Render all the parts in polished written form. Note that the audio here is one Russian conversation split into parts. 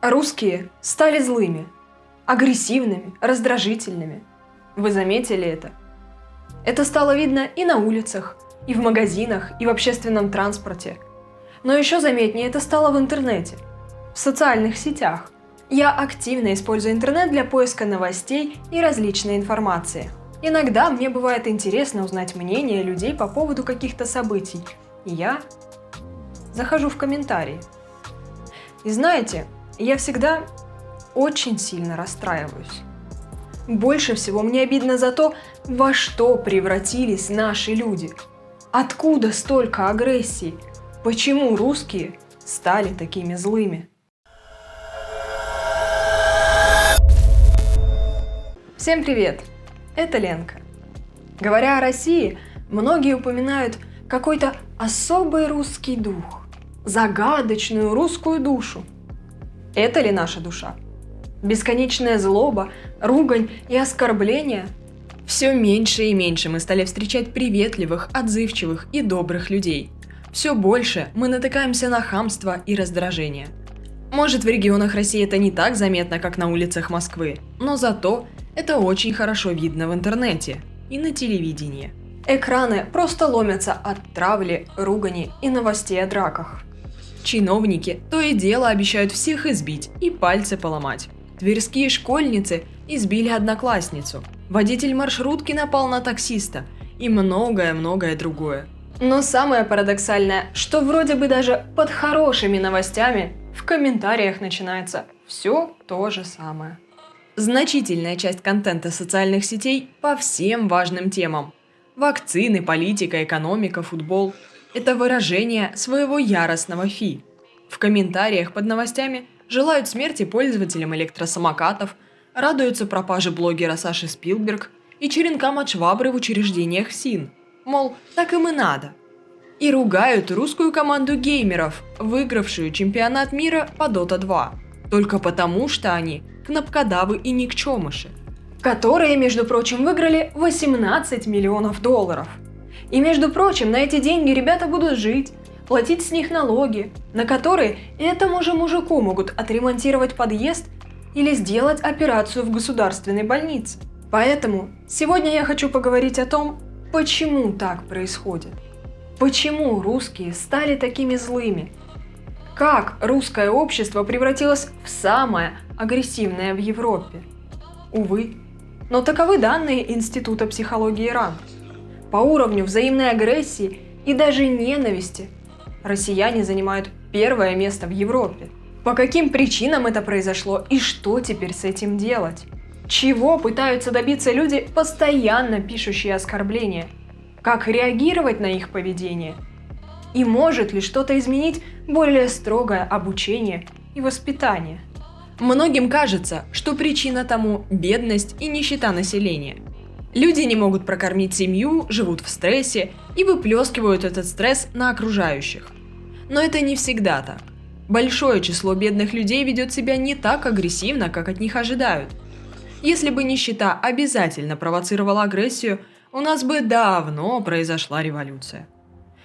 Русские стали злыми, агрессивными, раздражительными. Вы заметили это? Это стало видно и на улицах, и в магазинах, и в общественном транспорте. Но еще заметнее это стало в интернете, в социальных сетях. Я активно использую интернет для поиска новостей и различной информации. Иногда мне бывает интересно узнать мнение людей по поводу каких-то событий, и я захожу в комментарии. И знаете, я всегда очень сильно расстраиваюсь. Больше всего мне обидно за то, во что превратились наши люди. Откуда столько агрессии? Почему русские стали такими злыми? Всем привет! Это Ленка. Говоря о России, многие упоминают какой-то особый русский дух, загадочную русскую душу. Это ли наша душа? Бесконечная злоба, ругань и оскорбления? Все меньше и меньше мы стали встречать приветливых, отзывчивых и добрых людей. Все больше мы натыкаемся на хамство и раздражение. Может, в регионах России это не так заметно, как на улицах Москвы, но зато это очень хорошо видно в интернете и на телевидении. Экраны просто ломятся от травли, ругани и новостей о драках. Чиновники то и дело обещают всех избить и пальцы поломать. Тверские школьницы избили одноклассницу. Водитель маршрутки напал на таксиста и многое-многое другое. Но самое парадоксальное, что вроде бы даже под хорошими новостями в комментариях начинается все то же самое. Значительная часть контента социальных сетей по всем важным темам. Вакцины, политика, экономика, футбол – это выражение своего яростного фи. В комментариях под новостями желают смерти пользователям электросамокатов, радуются пропаже блогера Саши Спилберг и черенкам от швабры в учреждениях ФСИН. Мол, так им и надо. И ругают русскую команду геймеров, выигравшую чемпионат мира по Dota 2. Только потому, что они кнопкодавы и никчемыши. Которые, между прочим, выиграли 18 миллионов долларов. И, между прочим, на эти деньги ребята будут жить, платить с них налоги, на которые этому же мужику могут отремонтировать подъезд или сделать операцию в государственной больнице. Поэтому сегодня я хочу поговорить о том, почему так происходит. Почему русские стали такими злыми? Как русское общество превратилось в самое агрессивное в Европе? Увы, но таковы данные Института психологии РАН. По уровню взаимной агрессии и даже ненависти россияне занимают первое место в Европе. По каким причинам это произошло и что теперь с этим делать? Чего пытаются добиться люди, постоянно пишущие оскорбления? Как реагировать на их поведение? И может ли что-то изменить более строгое обучение и воспитание? Многим кажется, что причина тому – бедность и нищета населения. Люди не могут прокормить семью, живут в стрессе и выплескивают этот стресс на окружающих. Но это не всегда так. Большое число бедных людей ведет себя не так агрессивно, как от них ожидают. Если бы нищета обязательно провоцировала агрессию, у нас бы давно произошла революция.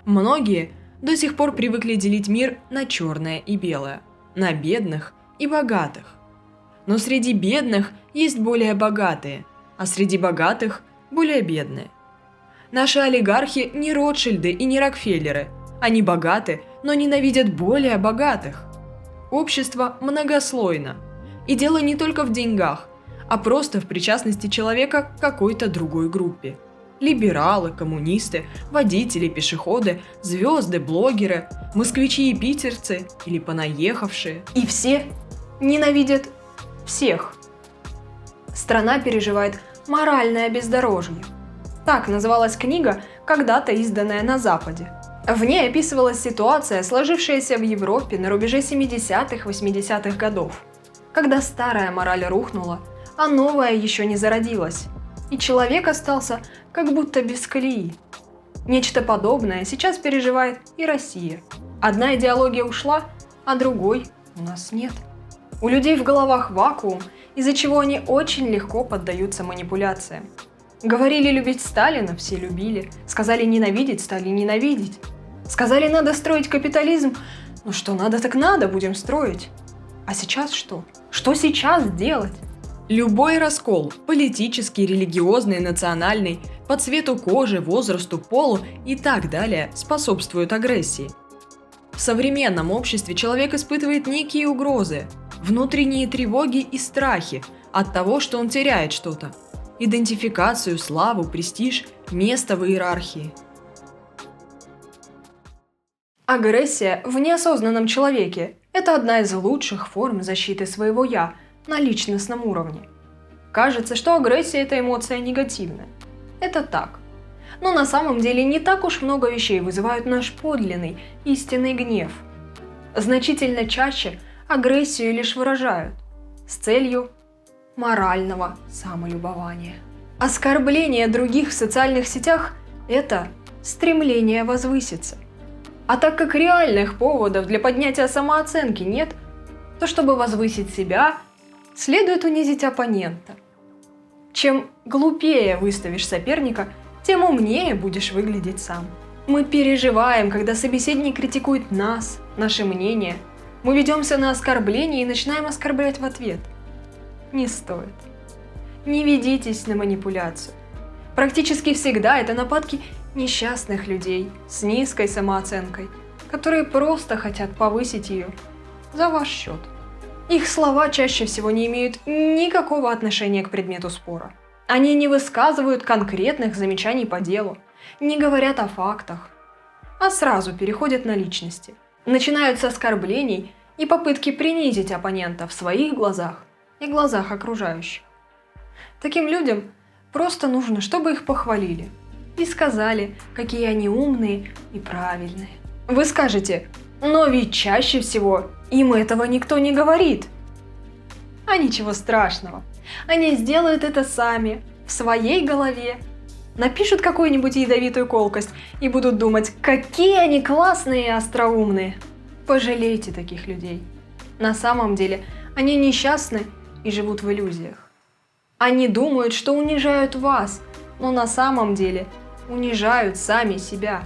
Многие до сих пор привыкли делить мир на черное и белое, на бедных и богатых. Но среди бедных есть более богатые, а среди богатых – более бедные. Наши олигархи не Ротшильды и не Рокфеллеры. Они богаты, но ненавидят более богатых. Общество многослойно. И дело не только в деньгах, а просто в причастности человека к какой-то другой группе. Либералы, коммунисты, водители, пешеходы, звезды, блогеры, москвичи и питерцы или понаехавшие. И все ненавидят всех. Страна переживает моральное бездорожье. Так называлась книга, когда-то изданная на Западе. В ней описывалась ситуация, сложившаяся в Европе на рубеже 70-80-х годов, когда старая мораль рухнула, а новая еще не зародилась, и человек остался как будто без колеи. Нечто подобное сейчас переживает и Россия. Одна идеология ушла, а другой у нас нет. У людей в головах вакуум, из-за чего они очень легко поддаются манипуляциям. Говорили любить Сталина, все любили. Сказали ненавидеть, стали ненавидеть. Сказали надо строить капитализм, ну что надо так надо, будем строить. А сейчас что? Что сейчас делать? Любой раскол – политический, религиозный, национальный, по цвету кожи, возрасту, полу и так далее – способствует агрессии. В современном обществе человек испытывает некие угрозы, внутренние тревоги и страхи от того, что он теряет что-то – идентификацию, славу, престиж, место в иерархии. Агрессия в неосознанном человеке – это одна из лучших форм защиты своего «я» на личностном уровне. Кажется, что агрессия – это эмоция негативная. Это так. Но на самом деле не так уж много вещей вызывают наш подлинный, истинный гнев. Значительно чаще агрессию лишь выражают с целью морального самолюбования. Оскорбление других в социальных сетях – это стремление возвыситься. А так как реальных поводов для поднятия самооценки нет, то чтобы возвысить себя, следует унизить оппонента. Чем глупее выставишь соперника, тем умнее будешь выглядеть сам. Мы переживаем, когда собеседник критикует нас, наше мнение. Мы ведемся на оскорбление и начинаем оскорблять в ответ. Не стоит. Не ведитесь на манипуляцию. Практически всегда это нападки несчастных людей с низкой самооценкой, которые просто хотят повысить ее за ваш счет. Их слова чаще всего не имеют никакого отношения к предмету спора. Они не высказывают конкретных замечаний по делу, не говорят о фактах, а сразу переходят на личности. Начинают с оскорблений и попытки принизить оппонента в своих глазах и глазах окружающих. Таким людям просто нужно, чтобы их похвалили и сказали, какие они умные и правильные. Вы скажете, но ведь чаще всего им этого никто не говорит. А ничего страшного. Они сделают это сами, в своей голове. Напишут какую-нибудь ядовитую колкость и будут думать, какие они классные и остроумные. Пожалейте таких людей. На самом деле они несчастны и живут в иллюзиях. Они думают, что унижают вас, но на самом деле унижают сами себя.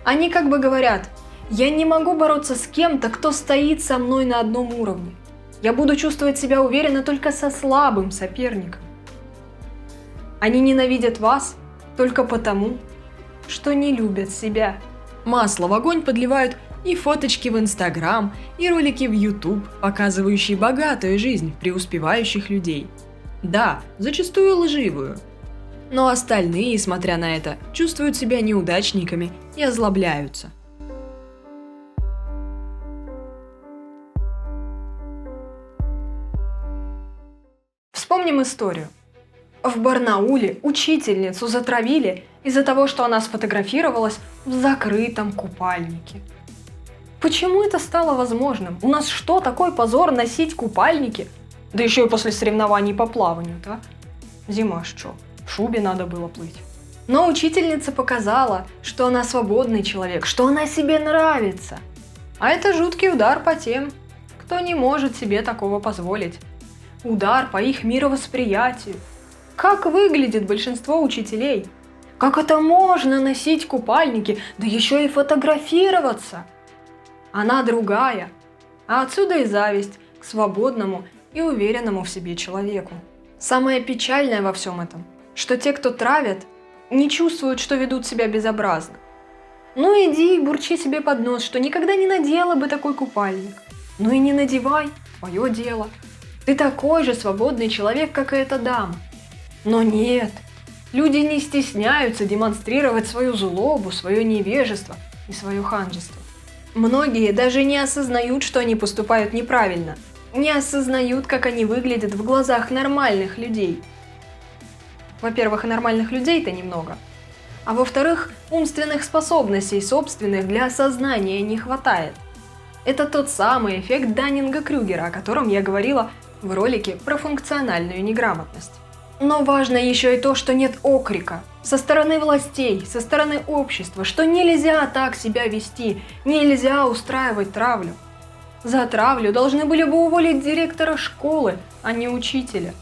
Они как бы говорят, я не могу бороться с кем-то, кто стоит со мной на одном уровне. Я буду чувствовать себя уверенно только со слабым соперником. Они ненавидят вас только потому, что не любят себя. Масло в огонь подливают и фоточки в Инстаграм, и ролики в YouTube, показывающие богатую жизнь преуспевающих людей. Да, зачастую лживую. Но остальные, смотря на это, чувствуют себя неудачниками и озлобляются. Вспомним историю. В Барнауле учительницу затравили из-за того, что она сфотографировалась в закрытом купальнике. Почему это стало возможным? У нас что, такой позор носить купальники? Да еще и после соревнований по плаванию, да? Зима что, в шубе надо было плыть. Но учительница показала, что она свободный человек, что она себе нравится. А это жуткий удар по тем, кто не может себе такого позволить. Удар по их мировосприятию. Как выглядит большинство учителей? Как это можно носить купальники, да еще и фотографироваться? Она другая. А отсюда и зависть к свободному и уверенному в себе человеку. Самое печальное во всем этом, что те, кто травят, не чувствуют, что ведут себя безобразно. Ну иди и бурчи себе под нос, что никогда не надела бы такой купальник. Ну и не надевай, твое дело. Ты такой же свободный человек, как и эта дама. Но нет, люди не стесняются демонстрировать свою злобу, свое невежество и свое ханжество. Многие даже не осознают, что они поступают неправильно, не осознают, как они выглядят в глазах нормальных людей. Во-первых, и нормальных людей-то немного, а во-вторых, умственных способностей собственных для осознания не хватает. Это тот самый эффект Даннинга-Крюгера, о котором я говорила в ролике про функциональную неграмотность. Но важно еще и то, что нет окрика со стороны властей, со стороны общества, что нельзя так себя вести, нельзя устраивать травлю. За травлю должны были бы уволить директора школы, а не учителя.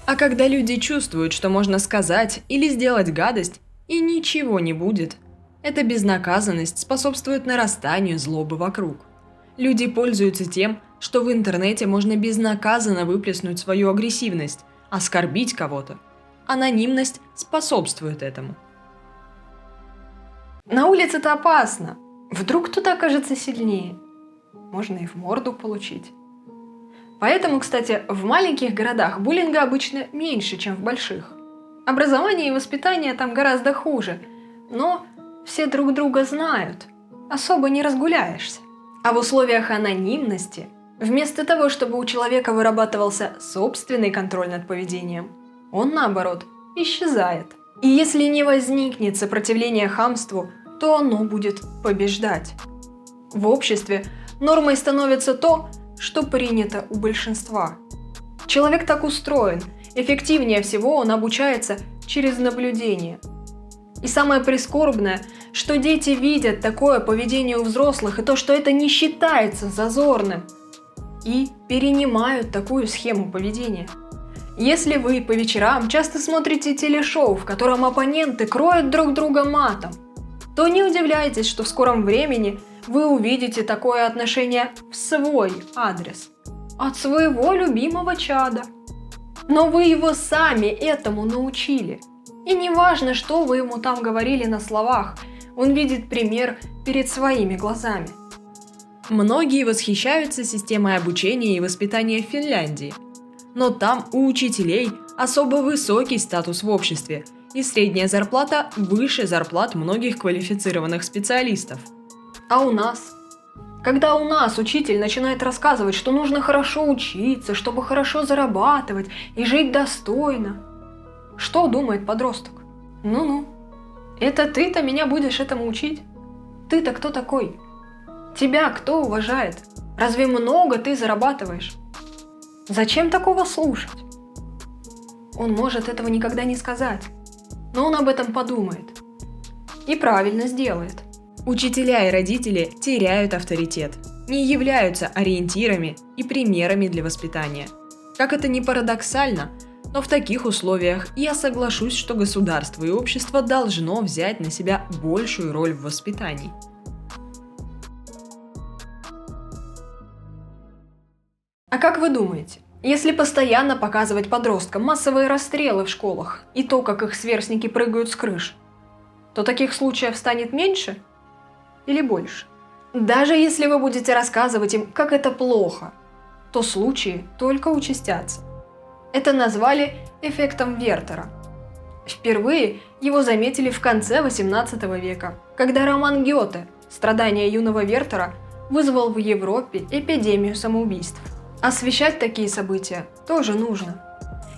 А когда люди чувствуют, что можно сказать или сделать гадость, и ничего не будет, эта безнаказанность способствует нарастанию злобы вокруг. Люди пользуются тем, что в интернете можно безнаказанно выплеснуть свою агрессивность, оскорбить кого-то. Анонимность способствует этому. На улице-то опасно. Вдруг кто-то окажется сильнее. Можно и в морду получить. Поэтому, кстати, в маленьких городах буллинга обычно меньше, чем в больших. Образование и воспитание там гораздо хуже, но все друг друга знают, особо не разгуляешься. А в условиях анонимности, вместо того, чтобы у человека вырабатывался собственный контроль над поведением, он, наоборот, исчезает. И если не возникнет сопротивления хамству, то оно будет побеждать. В обществе нормой становится то, что принято у большинства. Человек так устроен, эффективнее всего он обучается через наблюдение. И самое прискорбное, что дети видят такое поведение у взрослых и то, что это не считается зазорным, и перенимают такую схему поведения. Если вы по вечерам часто смотрите телешоу, в котором оппоненты кроют друг друга матом, то не удивляйтесь, что в скором времени вы увидите такое отношение в свой адрес, от своего любимого чада. Но вы его сами этому научили. И не важно, что вы ему там говорили на словах, он видит пример перед своими глазами. Многие восхищаются системой обучения и воспитания в Финляндии. Но там у учителей особо высокий статус в обществе, и средняя зарплата выше зарплат многих квалифицированных специалистов. А у нас? Когда у нас учитель начинает рассказывать, что нужно хорошо учиться, чтобы хорошо зарабатывать и жить достойно, что думает подросток? Ну-ну, это ты-то меня будешь этому учить? Ты-то кто такой? Тебя кто уважает? Разве много ты зарабатываешь? Зачем такого слушать? Он может этого никогда не сказать, но он об этом подумает. И правильно сделает. Учителя и родители теряют авторитет, не являются ориентирами и примерами для воспитания. Как это ни парадоксально, но в таких условиях я соглашусь, что государство и общество должно взять на себя большую роль в воспитании. А как вы думаете, если постоянно показывать подросткам массовые расстрелы в школах и то, как их сверстники прыгают с крыш, то таких случаев станет меньше или больше? Даже если вы будете рассказывать им, как это плохо, то случаи только участятся. Это назвали эффектом Вертера. Впервые его заметили в конце XVIII века, когда роман Гёте «Страдания юного Вертера» вызвал в Европе эпидемию самоубийств. Освещать такие события тоже нужно.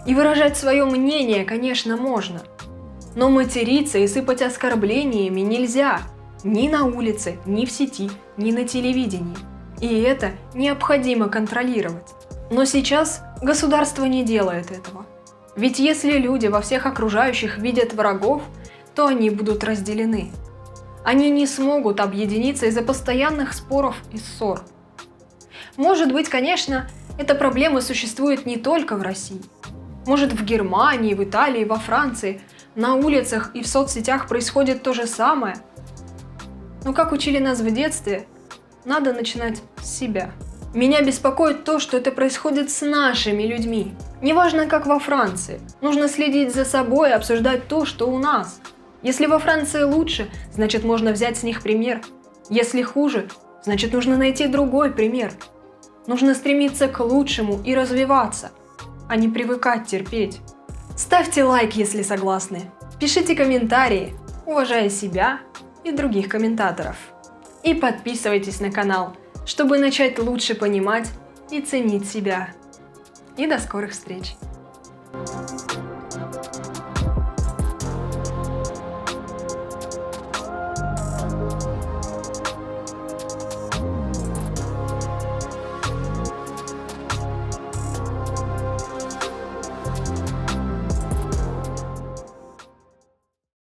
И выражать свое мнение, конечно, можно. Но материться и сыпать оскорблениями нельзя ни на улице, ни в сети, ни на телевидении. И это необходимо контролировать. Но сейчас государство не делает этого. Ведь если люди во всех окружающих видят врагов, то они будут разделены. Они не смогут объединиться из-за постоянных споров и ссор. Может быть, конечно, эта проблема существует не только в России. Может, в Германии, в Италии, во Франции, на улицах и в соцсетях происходит то же самое. Но как учили нас в детстве, надо начинать с себя. Меня беспокоит то, что это происходит с нашими людьми. Неважно, как во Франции. Нужно следить за собой и обсуждать то, что у нас. Если во Франции лучше, значит, можно взять с них пример. Если хуже, значит, нужно найти другой пример. Нужно стремиться к лучшему и развиваться, а не привыкать терпеть. Ставьте лайк, если согласны. Пишите комментарии, уважая себя и других комментаторов. И подписывайтесь на канал, чтобы начать лучше понимать и ценить себя. И до скорых встреч!